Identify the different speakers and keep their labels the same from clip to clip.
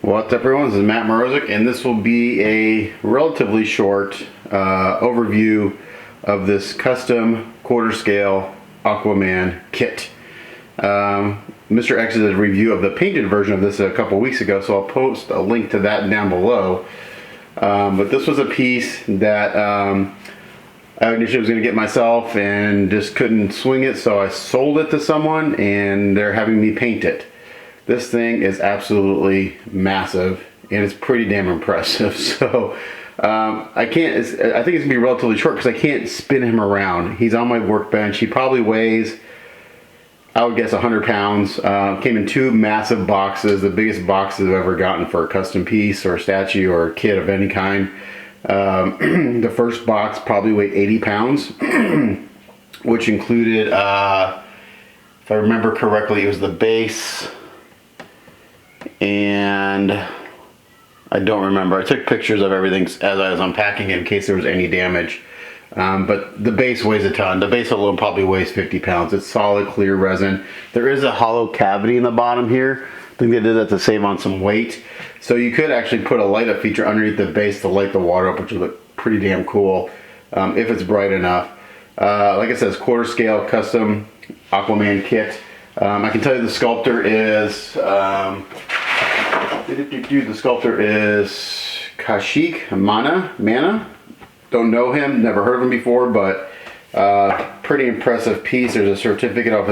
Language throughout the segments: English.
Speaker 1: What's up everyone, this is Matt Morozic, and this will be a relatively short overview of this custom quarter scale Aquaman kit. Mr. X did a review of the painted version of this a couple weeks ago, so I'll post a link to that down below. But this was a piece that I initially was going to get myself and just couldn't swing it, so I sold it to someone and they're having me paint it. This thing is absolutely massive and it's pretty damn impressive. So I think it's gonna be relatively short because I can't spin him around. He's on my workbench. He probably weighs, I would guess, 100 pounds. Came in two massive boxes, the biggest boxes I've ever gotten for a custom piece or a statue or a kit of any kind. The first box probably weighed 80 pounds, which included, if I remember correctly, it was the base, and I don't remember. I took pictures of everything as I was unpacking it in case there was any damage. But the base weighs a ton. The base alone probably weighs 50 pounds. It's solid clear resin. There is a hollow cavity in the bottom here. I think they did that to save on some weight. So you could actually put a light up feature underneath the base to light the water up, which would look pretty damn cool if it's bright enough. Like I said, it's quarter scale custom Aquaman kit. I can tell you the sculptor is Kashik Mana. Don't know him, never heard of him before, but pretty impressive piece. There's a certificate of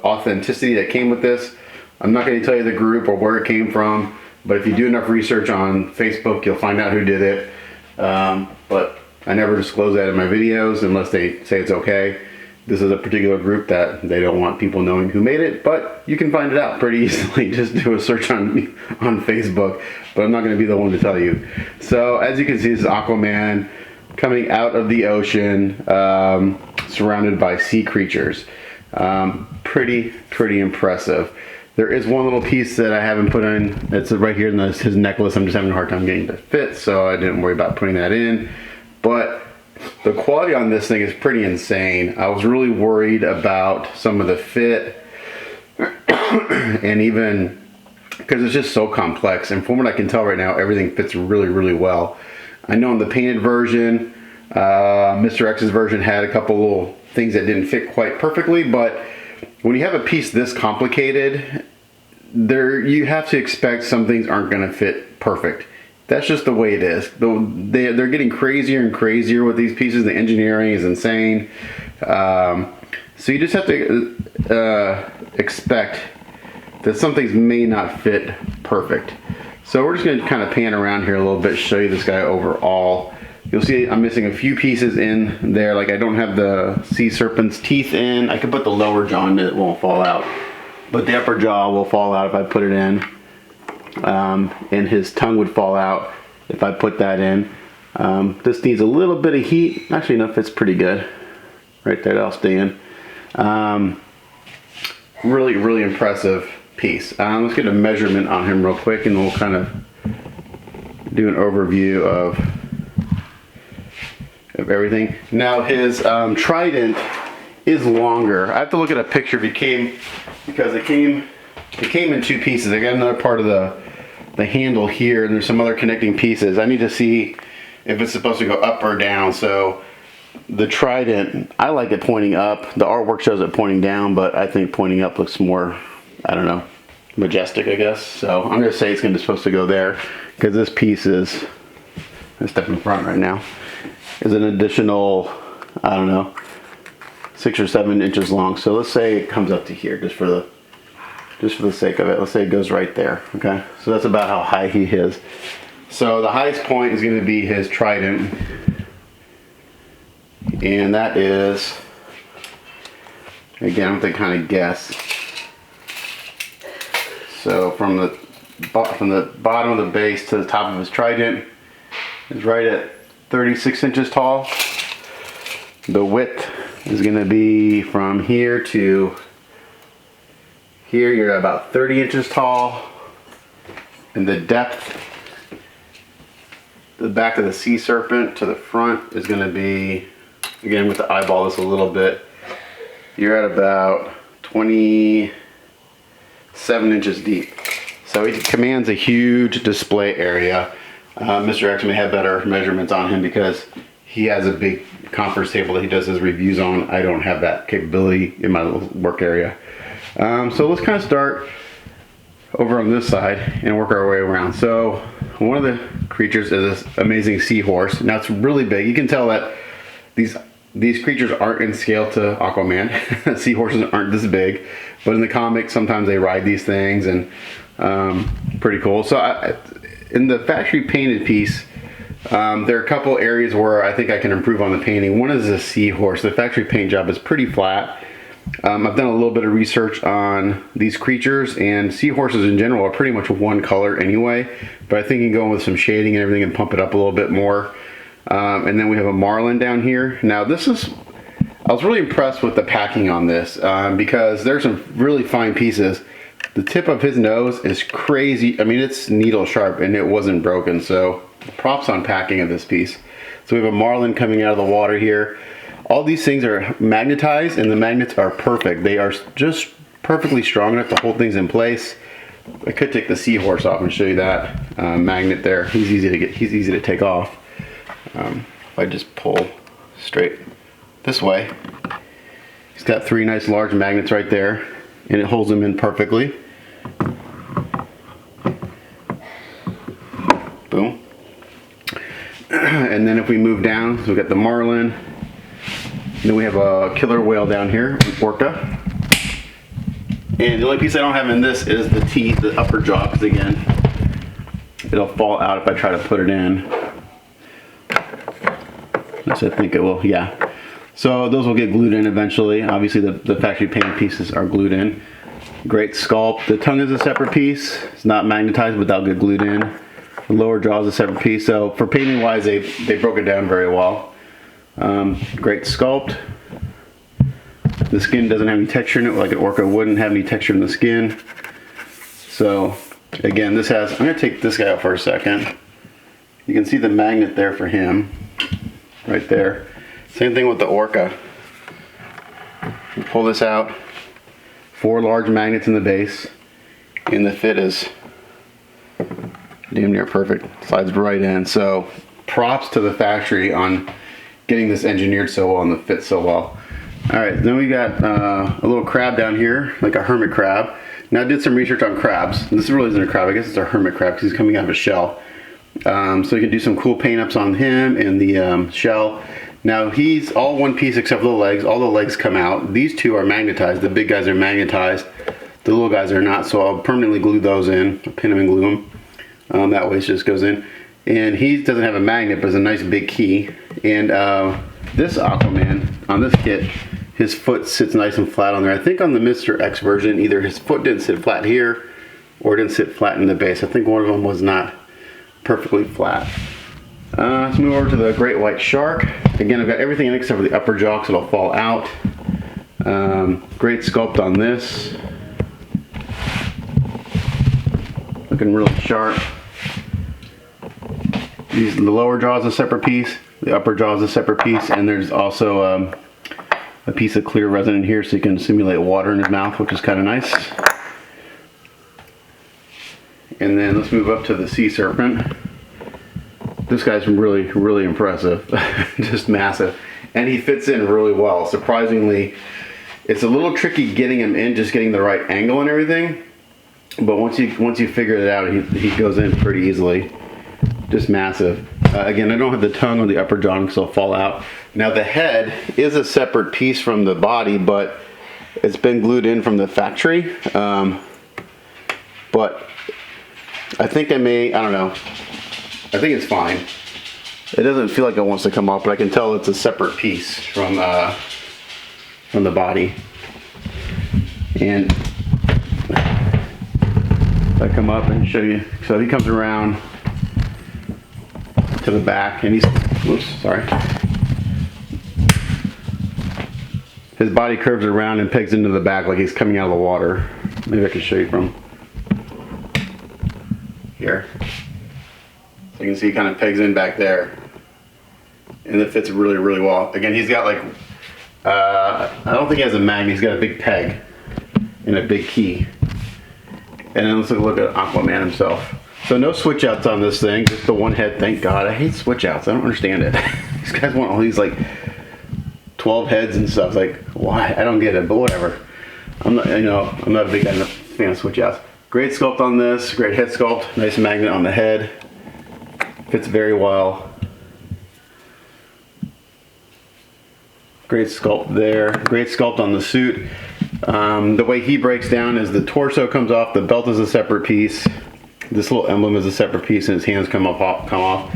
Speaker 1: authenticity that came with this. I'm not going to tell you the group or where it came from, but if you do enough research on Facebook, you'll find out who did it. But I never disclose that in my videos unless they say it's okay. This is a particular group that they don't want people knowing who made it, but you can find it out pretty easily. Just do a search on Facebook, but I'm not going to be the one to tell you. So as you can see, this is Aquaman coming out of the ocean, surrounded by sea creatures. Pretty impressive. There is one little piece that I haven't put in. It's right here in his necklace. I'm just having a hard time getting it to fit, so I didn't worry about putting that in. But the quality on this thing is pretty insane. I was really worried about some of the fit and even because it's just so complex, and from what I can tell right now, everything fits really well. I know in the painted version, Mr. X's version had a couple little things that didn't fit quite perfectly, but when you have a piece this complicated, you have to expect some things aren't going to fit perfect. That's just the way it is. They're getting crazier and crazier with these pieces. The engineering is insane. So you just have to expect that some things may not fit perfect. So we're just going to kind of pan around here a little bit, show you this guy overall. You'll see I'm missing a few pieces in there. Like I don't have the sea serpent's teeth in. I could put the lower jaw in, it won't fall out. But the upper jaw will fall out if I put it in. And his tongue would fall out if I put that in. This needs a little bit of heat. Actually, no, fits pretty good. Right there, that'll stay in. Really impressive piece. Let's get a measurement on him real quick and we'll kind of do an overview of everything. Now his trident is longer. I have to look at a picture because it came in two pieces. I got another part of the handle here, and there's some other connecting pieces. I need to see if it's supposed to go up or down. So the trident, I like it pointing up. The artwork shows it pointing down, but I think pointing up looks more, I don't know, majestic, I guess. So I'm gonna say it's supposed to go there because this piece is, let's step in front right now, is an additional, I don't know, 6 or 7 inches long. So let's say it comes up to here just for the sake of it. Let's say it goes right there. Okay, so that's about how high he is. So the highest point is going to be his trident, and that is, again, I'm going to kind of guess. So from the bottom of the base to the top of his trident is right at 36 inches tall. The width is going to be from here to here. You're about 30 inches tall. And the depth, the back of the sea serpent to the front is going to be, again with the eyeball this a little bit, you're at about 27 inches deep. So he commands a huge display area. Mr. X may have better measurements on him because he has a big conference table that he does his reviews on. I don't have that capability in my little work area. So let's kind of start over on this side and work our way around. So one of the creatures is this amazing seahorse. Now it's really big. You can tell that these creatures aren't in scale to Aquaman. Seahorses aren't this big, but in the comics sometimes they ride these things, and pretty cool. So in the factory painted piece, there are a couple areas where I think I can improve on the painting. One is the seahorse. The factory paint job is pretty flat. I've done a little bit of research on these creatures, and seahorses in general are pretty much one color anyway, but I think you can go in with some shading and everything and pump it up a little bit more. And then we have a marlin down here. Now I was really impressed with the packing on this because there's some really fine pieces. The tip of his nose is crazy. I mean, it's needle sharp and it wasn't broken, so props on packing of this piece. So we have a marlin coming out of the water here. All these things are magnetized, and the magnets are perfect. They are just perfectly strong enough to hold things in place. I could take the seahorse off and show you that magnet there. He's easy to take off. If I just pull straight this way, he's got 3 nice large magnets right there, and it holds them in perfectly. Boom. And then if we move down, so we've got the marlin. Then we have a killer whale down here, orca. And the only piece I don't have in this is the teeth, the upper jaw, because again, it'll fall out if I try to put it in. Yes, I think it will, yeah. So those will get glued in eventually. Obviously the factory painted pieces are glued in. Great sculpt. The tongue is a separate piece. It's not magnetized, but that'll get glued in. The lower jaw is a separate piece. So for painting wise, they broke it down very well. Great sculpt. The skin doesn't have any texture in it, like an orca wouldn't have any texture in the skin. So again, I'm going to take this guy out for a second. You can see the magnet there for him, right there. Same thing with the orca. You pull this out, 4 large magnets in the base, and the fit is damn near perfect. Slides right in. So props to the factory on getting this engineered so well and the fit so well. Alright, then we got a little crab down here, like a hermit crab. Now I did some research on crabs. This really isn't a crab, I guess it's a hermit crab because he's coming out of a shell. So you can do some cool paint ups on him and the shell. Now he's all one piece except for the legs. All the legs come out. These 2 are magnetized. The big guys are magnetized. The little guys are not, so I'll permanently glue those in. I'll pin them and glue them. That way it just goes in. And he doesn't have a magnet, but it's a nice big key. And this Aquaman, on this kit, his foot sits nice and flat on there. I think on the Mr. X version, either his foot didn't sit flat here, or it didn't sit flat in the base. I think one of them was not perfectly flat. Let's move over to the great white shark. Again, I've got everything in except for the upper jaw, so it'll fall out. Great sculpt on this. Looking really sharp. The lower jaw is a separate piece, the upper jaw is a separate piece, and there's also a piece of clear resin in here so you can simulate water in his mouth, which is kind of nice. And then let's move up to the sea serpent. This guy's really, really impressive. Just massive. And he fits in really well. Surprisingly, it's a little tricky getting him in, just getting the right angle and everything. But once you figure it out, he goes in pretty easily. Just massive. Again, I don't have the tongue or the upper jaw because it'll fall out. Now the head is a separate piece from the body, but it's been glued in from the factory. But I think I don't know. I think it's fine. It doesn't feel like it wants to come off, but I can tell it's a separate piece from the body. And if I come up and show you, so he comes around to the back, and his body curves around and pegs into the back like he's coming out of the water. Maybe I can show you from here. So you can see he kind of pegs in back there, and it fits really, really well. Again, he's got like, I don't think he has a magnet, he's got a big peg and a big key. And then let's look at Aquaman himself. So no switch outs on this thing, just the one head. Thank God. I hate switch outs. I don't understand it. These guys want all these like 12 heads and stuff. Like, why? I don't get it, but whatever. I'm not a big fan of switch outs. Great sculpt on this, great head sculpt, nice magnet on the head. Fits very well. Great sculpt there, great sculpt on the suit. The way he breaks down is the torso comes off, the belt is a separate piece. This little emblem is a separate piece and his hands come off.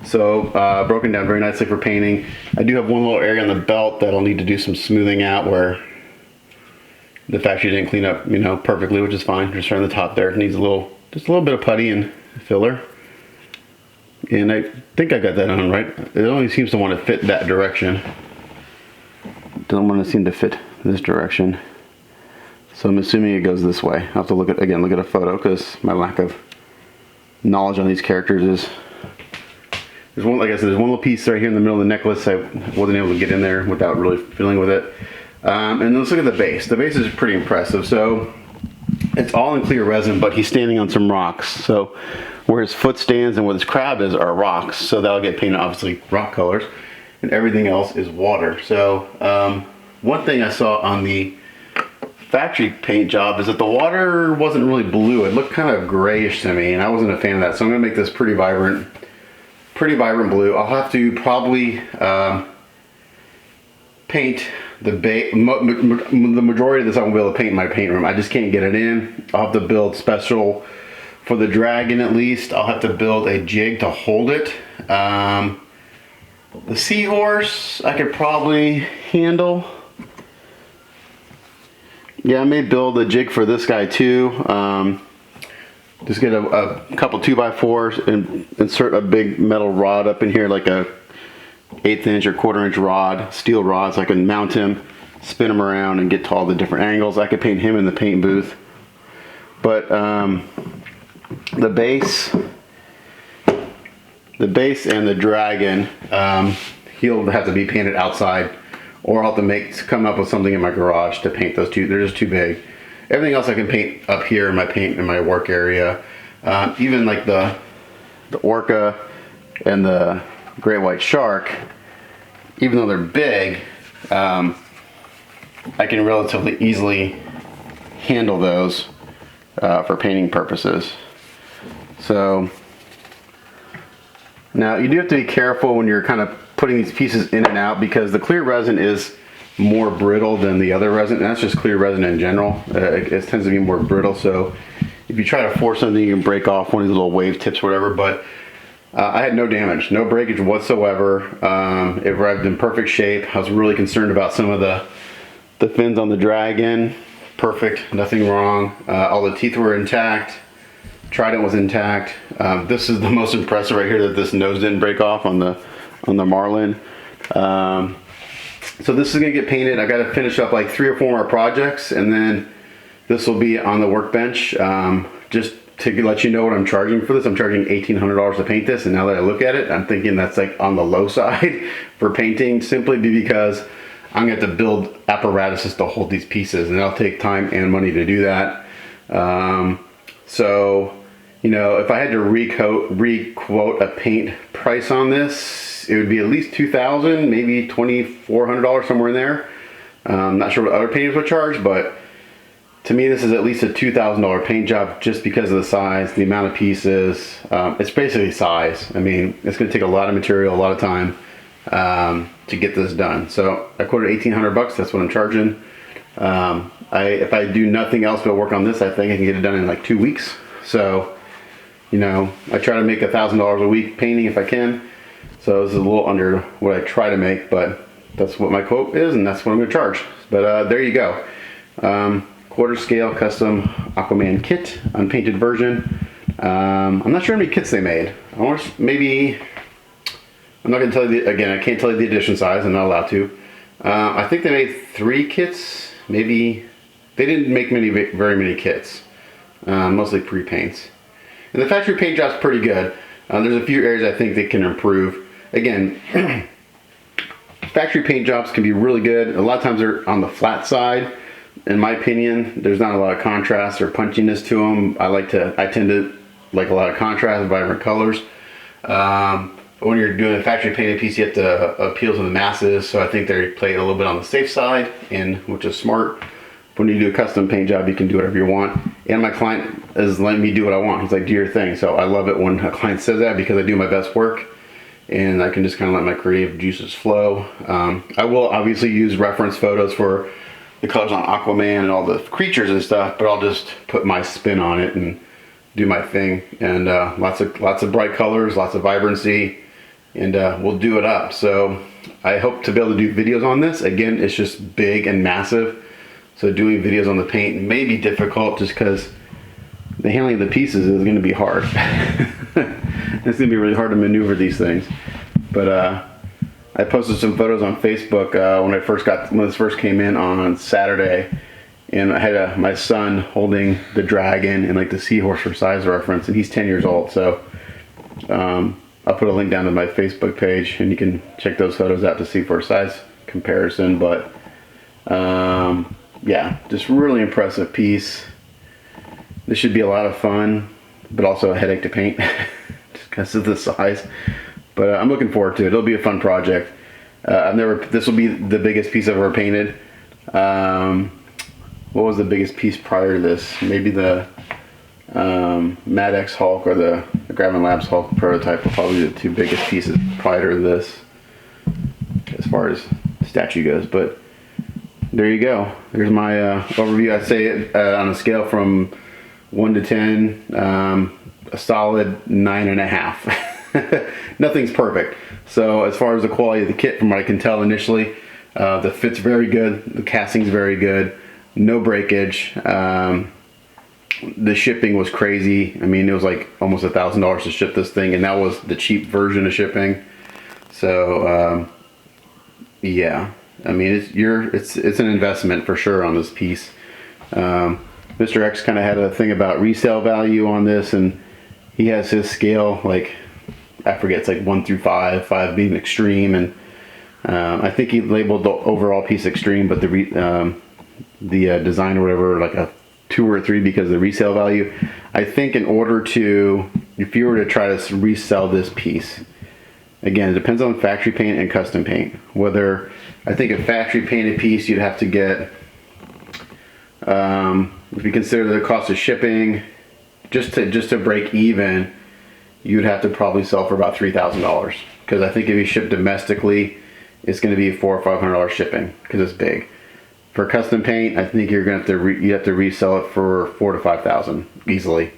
Speaker 1: So broken down very nicely for painting. I do have one little area on the belt that I'll need to do some smoothing out where the factory didn't clean up, perfectly, which is fine. Just around the top there, it needs just a little bit of putty and filler. And I think I got that on right. It only seems to want to fit that direction. Doesn't seem to fit this direction. So I'm assuming it goes this way. I'll have to look at a photo because my lack of knowledge on these characters is. There's one, like I said, there's one little piece right here in the middle of the necklace. I wasn't able to get in there without really fiddling with it. And then let's look at the base. The base is pretty impressive. So it's all in clear resin, but he's standing on some rocks. So where his foot stands and where his crab is are rocks. So that'll get painted obviously rock colors, and everything else is water. So one thing I saw on the factory paint job is that the water wasn't really blue. It looked kind of grayish to me, and I wasn't a fan of that. So I'm gonna make this pretty vibrant blue. I'll have to probably paint the majority of this. I won't be able to paint in my paint room. I just can't get it in. I'll have to build special for the dragon at least. I'll have to build a jig to hold it. The seahorse I could probably handle. Yeah, I may build a jig for this guy too. Just get a couple 2x4s and insert a big metal rod up in here, like a 1/8 inch or 1/4 inch rod, steel rod, so I can mount him, spin him around, and get to all the different angles. I could paint him in the paint booth. But the base and the dragon, he'll have to be painted outside, or I'll have to come up with something in my garage to paint those two. They're just too big. Everything else I can paint up here in my work area. Even like the orca and the great white shark, even though they're big, I can relatively easily handle those for painting purposes. So now you do have to be careful when you're kind of putting these pieces in and out, because the clear resin is more brittle than the other resin, and that's just clear resin in general. It tends to be more brittle, so if you try to force something, you can break off one of these little wave tips or whatever. But I had no damage, no breakage whatsoever. It arrived in perfect shape. I was really concerned about some of the fins on the dragon. Perfect, nothing wrong. All the teeth were intact. Trident was intact. This is the most impressive right here, that this nose didn't break off on the marlin. So this is gonna get painted. I gotta finish up like 3 or 4 more projects, and then this will be on the workbench. Just to let you know what I'm charging for this. I'm charging $1,800 to paint this, and now that I look at it, I'm thinking that's like on the low side for painting, simply because I'm gonna have to build apparatuses to hold these pieces, and that'll take time and money to do that. So, if I had to re-quote a paint price on this, it would be at least $2,000, maybe $2,400, somewhere in there. I'm not sure what other painters would charge, but to me this is at least a $2,000 paint job, just because of the size, the amount of pieces. It's basically size. I mean, it's going to take a lot of material, a lot of time to get this done. So I quoted $1,800. That's what I'm charging. If I do nothing else but work on this, I think I can get it done in like 2 weeks. So, I try to make $1,000 a week painting if I can. So this is a little under what I try to make, but that's what my quote is, and that's what I'm going to charge. But there you go. Quarter scale custom Aquaman kit, unpainted version. I'm not sure how many kits they made. I'm not going to tell you, again, I can't tell you the edition size. I'm not allowed to. I think they made 3 kits. Maybe they didn't make very many kits. Mostly pre-paints. And the factory paint job's pretty good. There's a few areas I think they can improve. Again, factory paint jobs can be really good. A lot of times they're on the flat side, in my opinion, there's not a lot of contrast or punchiness to them. I tend to like a lot of contrast, vibrant colors. When you're doing a factory painted piece, you have to appeal to the masses, so I think they play it a little bit on the safe side, and which is smart. When you do a custom paint job, you can do whatever you want, and my client is letting me do what I want. He's like, do your thing. So I love it when a client says that, because I do my best work and I can just kind of let my creative juices flow. I will obviously use reference photos for the colors on Aquaman and all the creatures and stuff, but I'll just put my spin on it and do my thing. And lots of bright colors, lots of vibrancy, and we'll do it up. So I hope to be able to do videos on this. Again, it's just big and massive, so doing videos on the paint may be difficult just because the handling of the pieces is going to be hard. It's going to be really hard to maneuver these things. But I posted some photos on Facebook when this first came in on Saturday, and I had my son holding the dragon and like the seahorse for size reference, and he's 10 years old. So I'll put a link down to my Facebook page, and you can check those photos out to see for a size comparison. But yeah, just really impressive piece. This should be a lot of fun, but also a headache to paint just because of the size. But I'm looking forward to it. It'll be a fun project. This will be the biggest piece I've ever painted. What was the biggest piece prior to this? Maybe the Mad X Hulk or the Gravin Labs Hulk prototype were probably the two biggest pieces prior to this, as far as statue goes. But there you go. There's my overview. I'd say it on a scale from 1 to 10, a solid 9.5. Nothing's perfect. So as far as the quality of the kit, from what I can tell initially, the fit's very good. The casting's very good. No breakage. The shipping was crazy. I mean, it was like almost $1,000 to ship this thing, and that was the cheap version of shipping. So yeah, I mean, it's an investment for sure on this piece. Mr. X kind of had a thing about resale value on this, and he has his scale, like, I forget, it's like 1 through 5, 5 being extreme, and I think he labeled the overall piece extreme, but the design or whatever, like a 2 or 3 because of the resale value. I think in order to, if you were to try to resell this piece, again, it depends on factory paint and custom paint. Whether, I think a factory painted piece, you'd have to get, if you consider the cost of shipping, just to break even, you'd have to probably sell for about $3,000. Because I think if you ship domestically, it's going to be $400 or $500 shipping because it's big. For custom paint, I think you're going to have to resell it for $4,000 to $5,000 easily.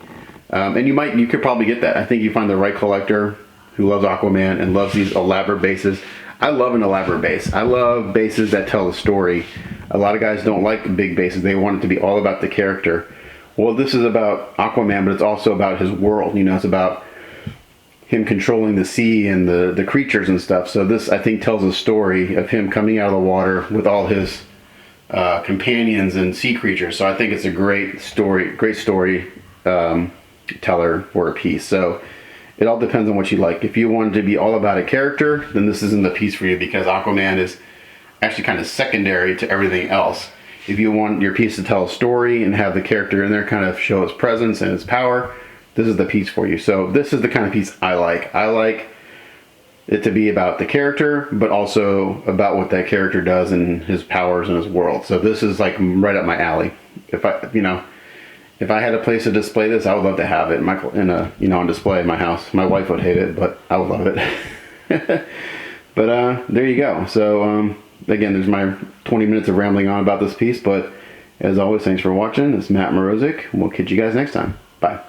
Speaker 1: And you could probably get that. I think you find the right collector who loves Aquaman and loves these elaborate bases. I love an elaborate base. I love bases that tell a story. A lot of guys don't like big bases. They want it to be all about the character. Well, this is about Aquaman, but it's also about his world. You know, it's about him controlling the sea and the creatures and stuff. So this, I think, tells a story of him coming out of the water with all his companions and sea creatures. So I think it's a great story teller for a piece. So it all depends on what you like. If you want it to be all about a character, then this isn't the piece for you, because Aquaman is actually kind of secondary to everything else. If you want your piece to tell a story and have the character in there kind of show his presence and his power, this is the piece for you. So this is the kind of piece I like. I like it to be about the character, but also about what that character does and his powers and his world. So this is like right up my alley. If I had a place to display this, I would love to have it on display in my house. My wife would hate it, but I would love it. But there you go. So again, there's my 20 minutes of rambling on about this piece. But as always, thanks for watching. It's Matt Morozic. We'll catch you guys next time. Bye.